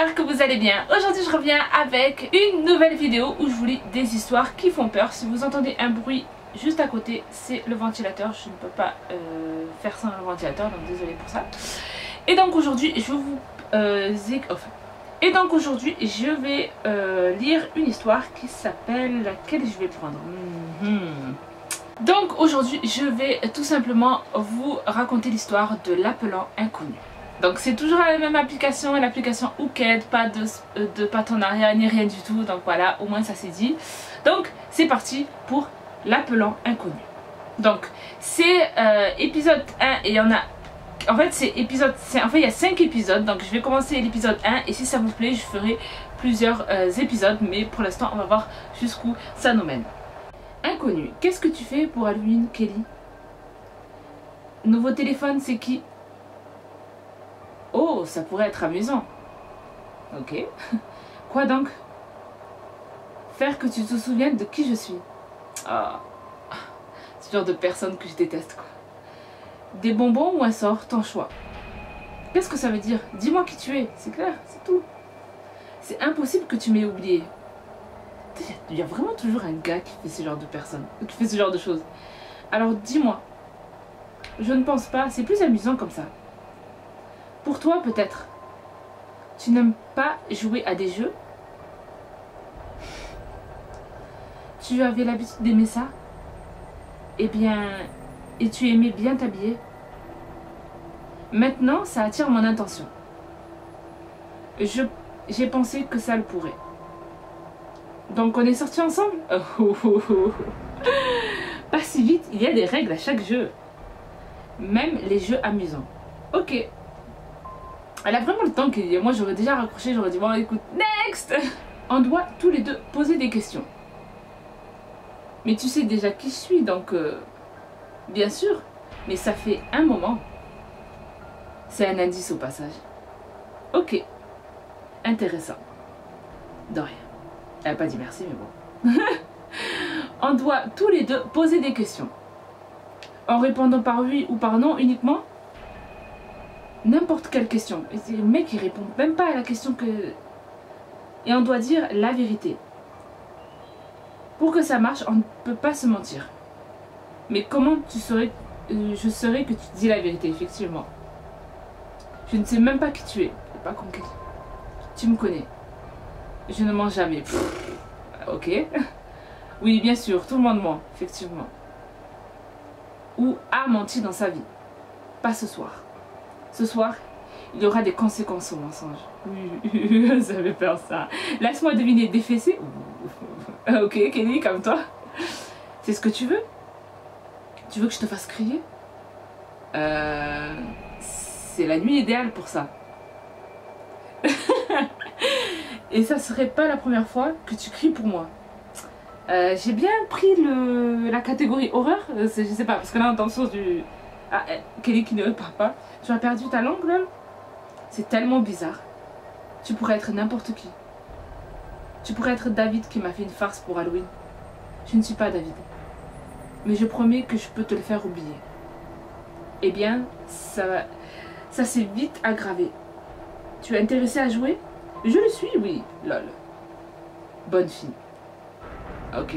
j'espère que vous allez bien. Aujourd'hui je reviens avec une nouvelle vidéo où je vous lis des histoires qui font peur. Si vous entendez un bruit juste à côté, c'est le ventilateur. Je ne peux pas faire sans le ventilateur, donc désolé pour ça. Et donc aujourd'hui je vais lire une histoire qui s'appelle... Laquelle je vais prendre? Donc aujourd'hui je vais tout simplement vous raconter l'histoire de l'appelant inconnu. Donc c'est toujours la même application, l'application Hooked, pas de partenariat ni rien du tout. Donc voilà, au moins ça c'est dit. Donc c'est parti pour l'appelant inconnu. Donc c'est épisode 1 et il y en a... En fait il y a 5 épisodes. Donc je vais commencer l'épisode 1 et si ça vous plaît je ferai plusieurs épisodes. Mais pour l'instant on va voir jusqu'où ça nous mène. Inconnu, qu'est-ce que tu fais pour Halloween, Kelly? Nouveau téléphone, c'est qui? Oh, ça pourrait être amusant. Ok. Quoi donc? Faire que tu te souviennes de qui je suis. Ah, c'est le genre de personne que je déteste, quoi. Des bonbons ou un sort, ton choix. Qu'est-ce que ça veut dire? Dis-moi qui tu es, c'est clair, c'est tout. C'est impossible que tu m'aies oublié. Il y a vraiment toujours un gars qui fait ce genre de personne, qui fait ce genre de choses. Alors dis-moi. Je ne pense pas, c'est plus amusant comme ça. Pour toi peut-être. Tu n'aimes pas jouer à des jeux? Tu avais l'habitude d'aimer ça? Eh bien, et tu aimais bien t'habiller? Maintenant, ça attire mon attention. J'ai pensé que ça le pourrait. Donc on est sortis ensemble? Pas si vite, il y a des règles à chaque jeu. Même les jeux amusants. Ok. Elle a vraiment le temps que moi j'aurais déjà raccroché, j'aurais dit bon écoute, next. On doit tous les deux poser des questions. Mais tu sais déjà qui je suis donc... bien sûr. Mais ça fait un moment. C'est un indice au passage. Ok. Intéressant. De rien. Elle n'a pas dit merci mais bon. On doit tous les deux poser des questions. En répondant par oui ou par non uniquement. N'importe quelle question. Et le mec il répond même pas à la question que... Et on doit dire la vérité. Pour que ça marche, on ne peut pas se mentir. Mais comment tu saurais... je saurais que tu dis la vérité, effectivement. Je ne sais même pas qui tu es. Pas con qui... Tu me connais. Je ne mens jamais. Pff, ok. Oui, bien sûr, tout le monde ment, effectivement. Ou a menti dans sa vie. Pas ce soir. Ce soir, il y aura des conséquences au mensonge. Oui, ça fait peur ça. Laisse-moi deviner, des fessées. Ok, Kelly, comme toi. C'est ce que tu veux? Tu veux que je te fasse crier? C'est la nuit idéale pour ça. Et ça serait pas la première fois que tu cries pour moi. J'ai bien pris la catégorie horreur. Je sais pas, parce que là on entend le sens du... Ah, Kelly qui ne repart pas. Tu as perdu ta langue là? C'est tellement bizarre. Tu pourrais être n'importe qui. Tu pourrais être David qui m'a fait une farce pour Halloween. Je ne suis pas David. Mais je promets que je peux te le faire oublier. Eh bien, ça s'est vite aggravé. Tu es intéressé à jouer? Je le suis, oui. Lol. Bonne fille. Ok.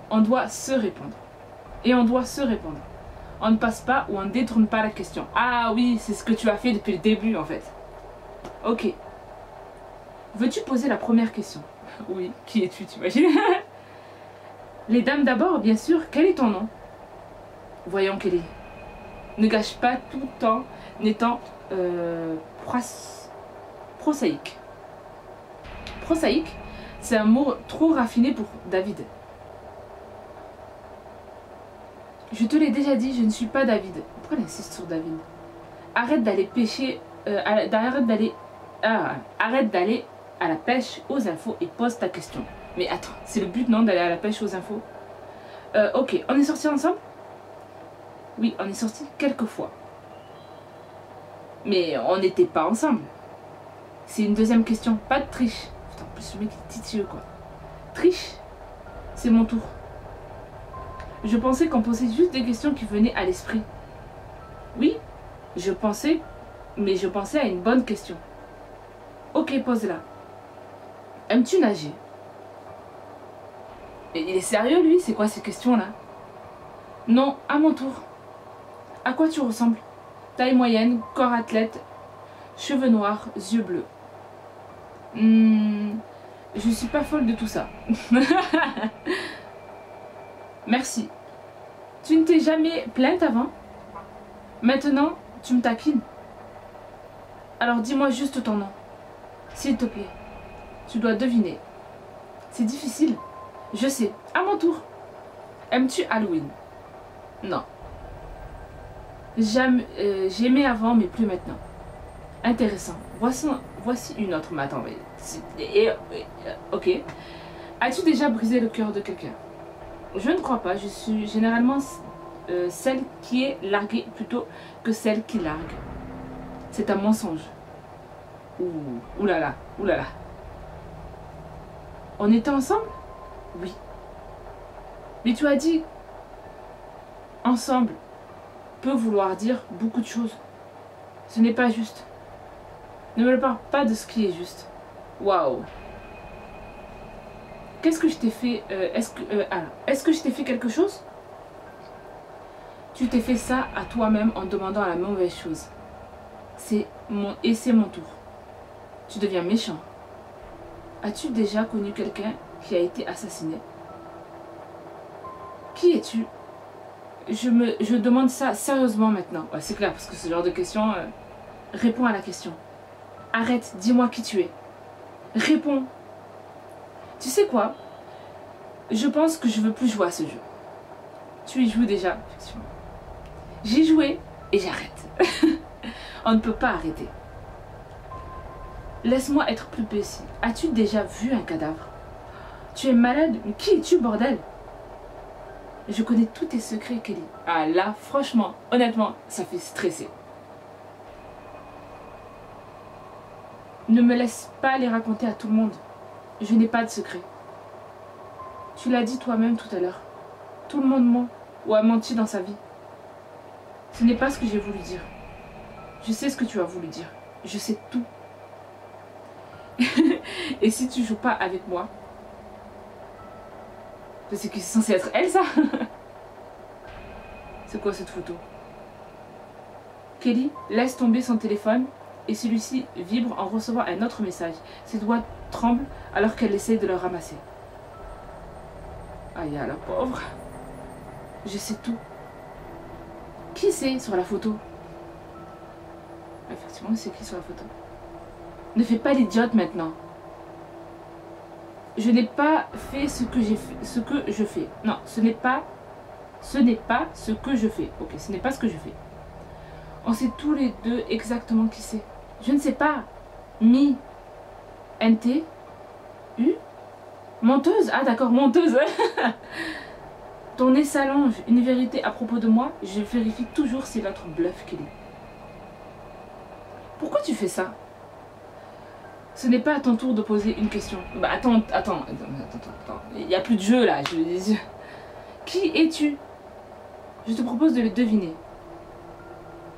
On doit se répondre. Et on doit se répondre. On ne passe pas ou on ne détourne pas la question. Ah oui, c'est ce que tu as fait depuis le début en fait. Ok. Veux-tu poser la première question? Oui, qui es-tu, t'imagines? Les dames d'abord, bien sûr. Quel est ton nom? Voyons, Kelly. Ne gâche pas tout en étant prosaïque. Prosaïque, c'est un mot trop raffiné pour David. Je te l'ai déjà dit, je ne suis pas David. Pourquoi elle insiste sur David? Arrête d'aller pêcher... arrête d'aller à la pêche aux infos et pose ta question. Mais attends, c'est le but non d'aller à la pêche aux infos? Ok, on est sortis ensemble? Oui, on est sortis quelques fois. Mais on n'était pas ensemble. C'est une deuxième question, pas de triche. Putain, en plus le mec est titieux quoi. Triche? C'est mon tour. Je pensais qu'on posait juste des questions qui venaient à l'esprit. Oui, je pensais, mais je pensais à une bonne question. Ok, pose-la. Aimes-tu nager? Et il est sérieux, lui? C'est quoi ces questions-là? Non, à mon tour. À quoi tu ressembles? Taille moyenne, corps athlète, cheveux noirs, yeux bleus. Je suis pas folle de tout ça. Merci. Tu ne t'es jamais plainte avant? Maintenant, tu me taquines. Alors dis-moi juste ton nom. S'il te plaît. Tu dois deviner. C'est difficile. Je sais. À mon tour. Aimes-tu Halloween? Non. J'aimais avant, mais plus maintenant. Intéressant. Voici une autre. Mais attends, ok. As-tu déjà brisé le cœur de quelqu'un? Je ne crois pas. Je suis généralement celle qui est larguée plutôt que celle qui largue. C'est un mensonge. Ouh là là, ouh là là. On était ensemble? Oui. Mais tu as dit ensemble peut vouloir dire beaucoup de choses. Ce n'est pas juste. Ne me parle pas de ce qui est juste. Waouh. Qu'est-ce que je t'ai fait? Est-ce que je t'ai fait quelque chose? Tu t'es fait ça à toi-même en demandant la mauvaise chose. C'est mon tour. Tu deviens méchant. As-tu déjà connu quelqu'un qui a été assassiné? Qui es-tu? Je demande ça sérieusement maintenant. Ouais, c'est clair, parce que ce genre de question... réponds à la question. Arrête, dis-moi qui tu es. Réponds. Tu sais quoi? Je pense que je veux plus jouer à ce jeu. Tu y joues déjà, effectivement. J'ai joué et j'arrête. On ne peut pas arrêter. Laisse-moi être plus précis. As-tu déjà vu un cadavre? Tu es malade? Mais qui es-tu, bordel? Je connais tous tes secrets, Kelly. Ah là, franchement, honnêtement, ça fait stresser. Ne me laisse pas les raconter à tout le monde. Je n'ai pas de secret. Tu l'as dit toi-même tout à l'heure. Tout le monde ment ou a menti dans sa vie. Ce n'est pas ce que j'ai voulu dire. Je sais ce que tu as voulu dire. Je sais tout. Et si tu joues pas avec moi, c'est que c'est censé être elle, ça. C'est quoi cette photo? Kelly laisse tomber son téléphone et celui-ci vibre en recevant un autre message. Ses doigts tremblent alors qu'elle essaie de le ramasser. Aïe, la pauvre. Je sais tout. Qui c'est sur la photo? Effectivement, c'est qui sur la photo? Ne fais pas l'idiote maintenant. Je n'ai pas fait ce que je fais. Non, ce n'est pas ce que je fais. Ok, ce n'est pas ce que je fais. On sait tous les deux exactement qui c'est. Je ne sais pas. NT U Menteuse? Ah d'accord, menteuse. Ton nez s'allonge. Une vérité à propos de moi, je vérifie toujours si l'autre bluffe, Kelly. Pourquoi tu fais ça? Ce n'est pas à ton tour de poser une question. Bah attends. Il n'y a plus de jeu là. Qui es-tu? Je te propose de le deviner.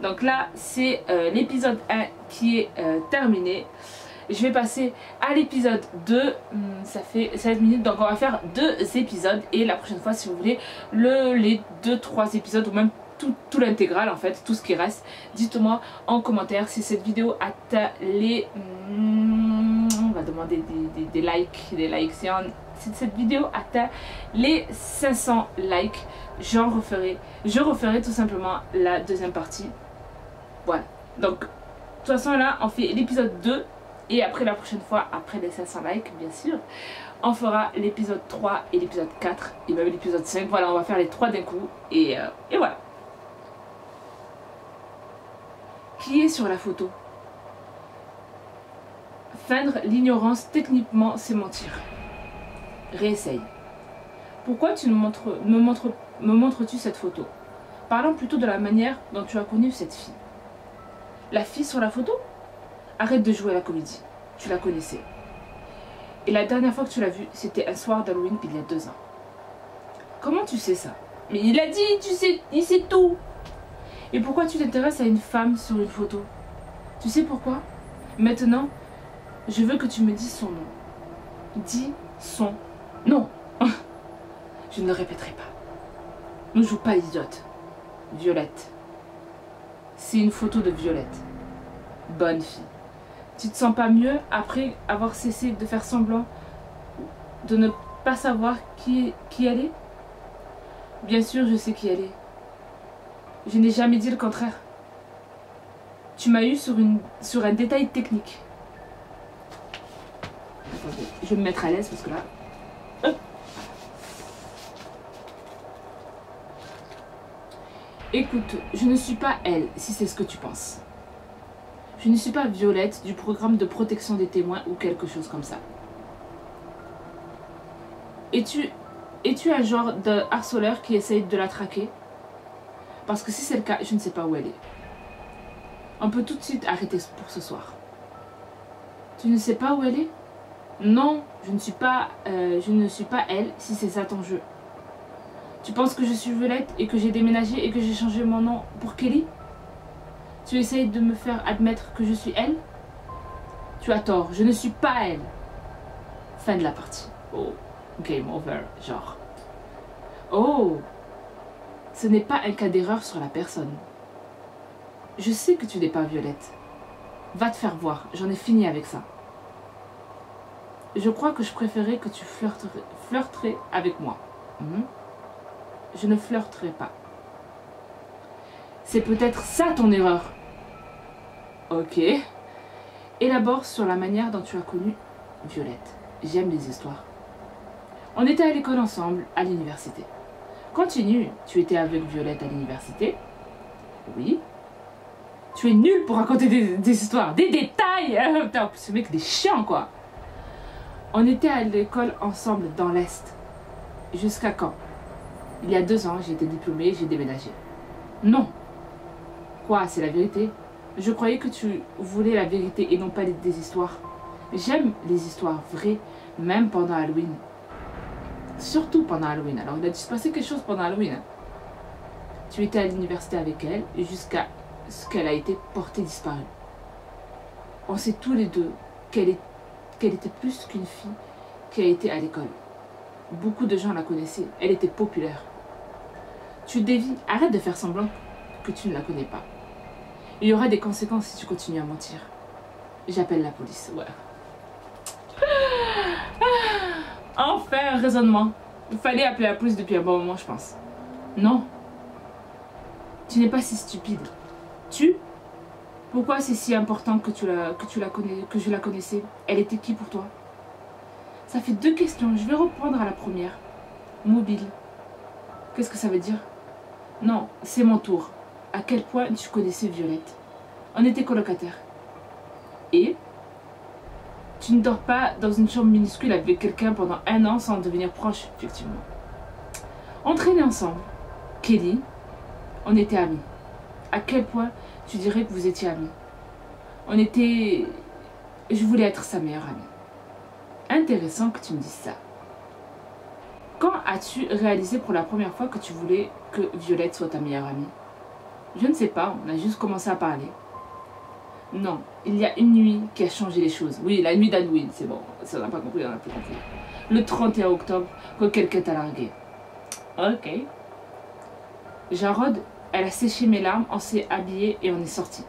Donc là, c'est l'épisode 1 qui est terminé. Je vais passer à l'épisode 2. Ça fait 16 minutes. Donc on va faire 2 épisodes. Et la prochaine fois, si vous voulez, les 2-3 épisodes ou même tout l'intégral en fait, tout ce qui reste. Dites-moi en commentaire si cette vidéo atteint les... on va demander des likes. Si cette vidéo atteint les 500 likes, je referai tout simplement la deuxième partie. Voilà. Donc, de toute façon là, on fait l'épisode 2. Et après la prochaine fois, après les 500 likes, bien sûr, on fera l'épisode 3 et l'épisode 4 et même l'épisode 5. Voilà, on va faire les 3 d'un coup. Et voilà. Qui est sur la photo? Feindre l'ignorance, techniquement, c'est mentir. Réessaye. Pourquoi tu me montres-tu cette photo? Parlons plutôt de la manière dont tu as connu cette fille. La fille sur la photo? Arrête de jouer à la comédie. Tu la connaissais. Et la dernière fois que tu l'as vue, c'était un soir d'Halloween il y a 2 ans. Comment tu sais ça? Mais il a dit, tu sais, il sait tout. Et pourquoi tu t'intéresses à une femme sur une photo? Tu sais pourquoi? Maintenant, Je veux que tu me dises son nom. Dis son nom. Je ne le répéterai pas. Ne joue pas l'idiote. Violette. C'est une photo de Violette. Bonne fille. Tu te sens pas mieux après avoir cessé de faire semblant de ne pas savoir qui elle est? Bien sûr, je sais qui elle est. Je n'ai jamais dit le contraire. Tu m'as eu sur un détail technique. Attendez, je vais me mettre à l'aise parce que là... Hop. Écoute, je ne suis pas elle, si c'est ce que tu penses. Je ne suis pas Violette du programme de protection des témoins ou quelque chose comme ça. Es-tu un genre de harceleur qui essaye de la traquer? Parce que si c'est le cas, je ne sais pas où elle est. On peut tout de suite arrêter pour ce soir. Tu ne sais pas où elle est? Non, je ne suis pas elle, si c'est ça ton jeu. Tu penses que je suis Violette et que j'ai déménagé et que j'ai changé mon nom pour Kelly? Tu essayes de me faire admettre que je suis elle? Tu as tort, je ne suis pas elle. Fin de la partie. Oh, game over, genre. Oh, ce n'est pas un cas d'erreur sur la personne. Je sais que tu n'es pas Violette. Va te faire voir, j'en ai fini avec ça. Je crois que je préférais que tu flirterais avec moi. Je ne flirterai pas. C'est peut-être ça ton erreur. Ok. Élabore sur la manière dont tu as connu Violette. J'aime les histoires. On était à l'école ensemble, à l'université. Continue. Tu étais avec Violette à l'université? Oui. Tu es nul pour raconter des histoires, des détails. Putain, en plus, ce mec, il est chiant, quoi. On était à l'école ensemble dans l'Est. Jusqu'à quand? Il y a 2 ans, j'ai été diplômée et j'ai déménagé. Non. Quoi, c'est la vérité? Je croyais que tu voulais la vérité et non pas des histoires. J'aime les histoires vraies, même pendant Halloween. Surtout pendant Halloween. Alors, il a dû se passer quelque chose pendant Halloween. Hein. Tu étais à l'université avec elle jusqu'à ce qu'elle a été portée disparue. On sait tous les deux qu'elle était plus qu'une fille qui a été à l'école. Beaucoup de gens la connaissaient. Elle était populaire. Tu dévies. Arrête de faire semblant que tu ne la connais pas. Il y aura des conséquences si tu continues à mentir. J'appelle la police. Ouais. Enfin, un raisonnement. Il fallait appeler la police depuis un bon moment, je pense. Non. Tu n'es pas si stupide. Pourquoi c'est si important que je la connaissais? Elle était qui pour toi? Ça fait 2 questions. Je vais reprendre à la première. Mobile. Qu'est-ce que ça veut dire? Non, c'est mon tour. À quel point tu connaissais Violette? On était colocataires. Et tu ne dors pas dans une chambre minuscule avec quelqu'un pendant 1 an sans devenir proche, effectivement. On traînait ensemble. Kelly, on était amis. À quel point tu dirais que vous étiez amis? Je voulais être sa meilleure amie. Intéressant que tu me dises ça. Quand as-tu réalisé pour la première fois que tu voulais que Violette soit ta meilleure amie? Je ne sais pas, on a juste commencé à parler. Non, il y a une nuit qui a changé les choses. Oui, la nuit d'Halloween, c'est bon. Si on n'a pas compris, on n'a plus compris. Le 31 octobre, quand quelqu'un t'a largué. Ok. Jarod, elle a séché mes larmes, on s'est habillés et on est sortis.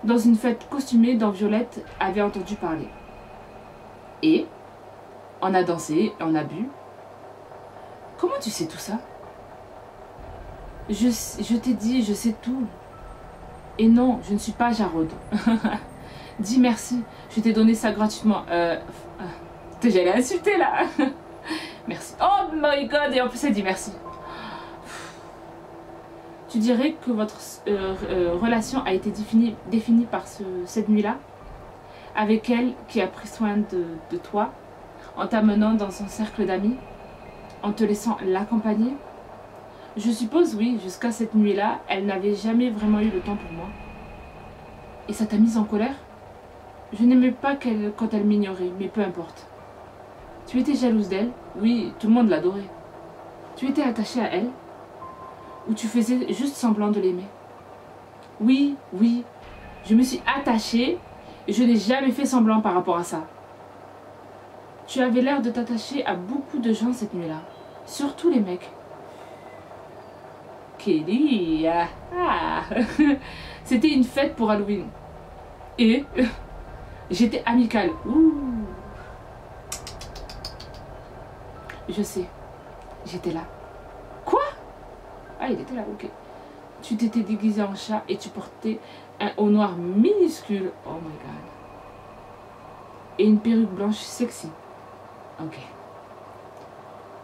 Dans une fête costumée dont Violette avait entendu parler. Et on a dansé, on a bu. Comment tu sais tout ça? Je t'ai dit, je sais tout. Et non, je ne suis pas Jarod. Dis merci, je t'ai donné ça gratuitement. J'allais insulter là. Merci. Oh my god, et en plus elle dit merci. Tu dirais que votre relation a été définie par cette nuit-là? Avec elle qui a pris soin de toi, en t'amenant dans son cercle d'amis, en te laissant l'accompagner? Je suppose oui, jusqu'à cette nuit-là, elle n'avait jamais vraiment eu le temps pour moi. Et ça t'a mise en colère? Je n'aimais pas quand elle m'ignorait, mais peu importe. Tu étais jalouse d'elle? Oui, tout le monde l'adorait. Tu étais attachée à elle? Ou tu faisais juste semblant de l'aimer? Oui, je me suis attachée Je n'ai jamais fait semblant par rapport à ça. Tu avais l'air de t'attacher à beaucoup de gens cette nuit-là. Surtout les mecs. Kelly, C'était une fête pour Halloween. Et j'étais amicale. Ouh. Je sais. J'étais là. Quoi? Ah, il était là, ok. Tu t'étais déguisé en chat et tu portais un haut noir minuscule. Oh my god. Et une perruque blanche sexy. Ok.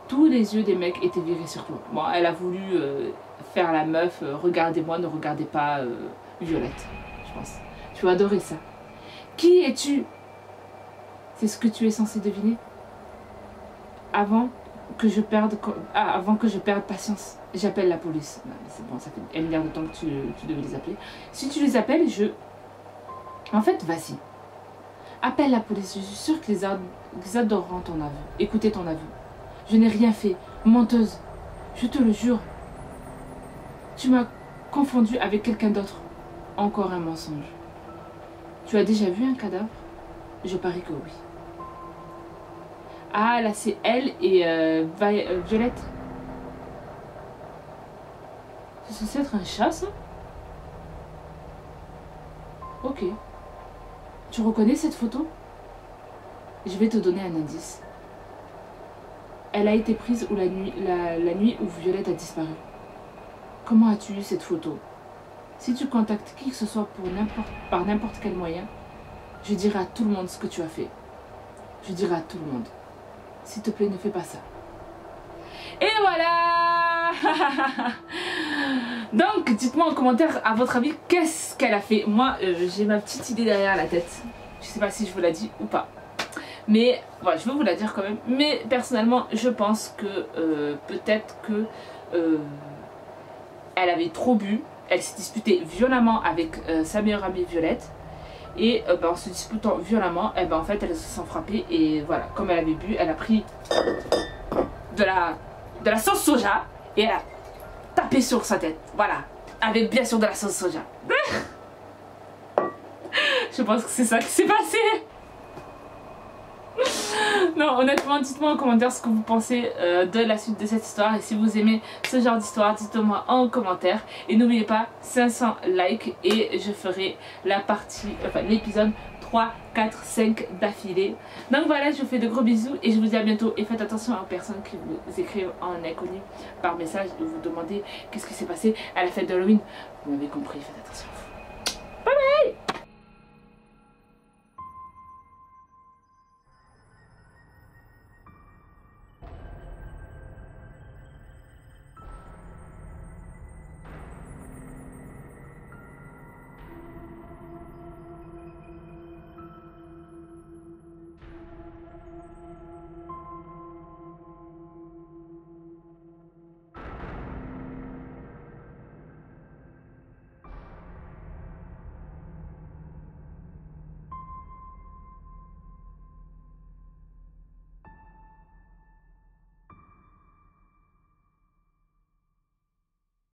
Tous les yeux des mecs étaient virés sur toi. Bon, elle a voulu faire la meuf. Regardez-moi, ne regardez pas Violette, je pense. Tu as adoré ça. Qui es-tu? C'est ce que tu es censé deviner. Avant que je perde patience, j'appelle la police. C'est bon, ça fait un milliard de temps que tu devais les appeler. Si tu les appelles, en fait, vas-y. Appelle la police. Je suis sûre qu'ils adoreront ton aveu. Écoutez ton aveu. Je n'ai rien fait. Menteuse. Je te le jure. Tu m'as confondu avec quelqu'un d'autre. Encore un mensonge. Tu as déjà vu un cadavre? Je parie que oui. Ah, là, c'est elle et Violette. C'est censé être un chat, ça? Ok. Tu reconnais cette photo? Je vais te donner un indice. Elle a été prise la nuit où Violette a disparu. Comment as-tu eu cette photo? Si tu contactes qui que ce soit par n'importe quel moyen, je dirai à tout le monde ce que tu as fait. Je dirai à tout le monde. S'il te plaît, ne fais pas ça. Et voilà. Donc, dites-moi en commentaire, à votre avis, qu'est-ce qu'elle a fait? Moi, j'ai ma petite idée derrière la tête. Je sais pas si je vous la dis ou pas. Mais, voilà, je vais vous la dire quand même. Mais, personnellement, je pense que peut-être que elle avait trop bu. Elle s'est disputée violemment avec sa meilleure amie Violette. Et en se disputant violemment, en fait, elles se sont frappées. Et voilà, comme elle avait bu, elle a pris de la sauce soja. Et elle a tapé sur sa tête. Voilà, avec bien sûr de la sauce soja. Je pense que c'est ça qui s'est passé. Non, honnêtement, dites-moi en commentaire ce que vous pensez de la suite de cette histoire. Et si vous aimez ce genre d'histoire, dites-moi en commentaire. Et n'oubliez pas, 500 likes et je ferai l'épisode 3, 4, 5 d'affilée. Donc voilà, je vous fais de gros bisous et je vous dis à bientôt. Et faites attention aux personnes qui vous écrivent en inconnu par message et vous demandez qu'est-ce qui s'est passé à la fête d'Halloween. Vous m'avez compris, faites attention.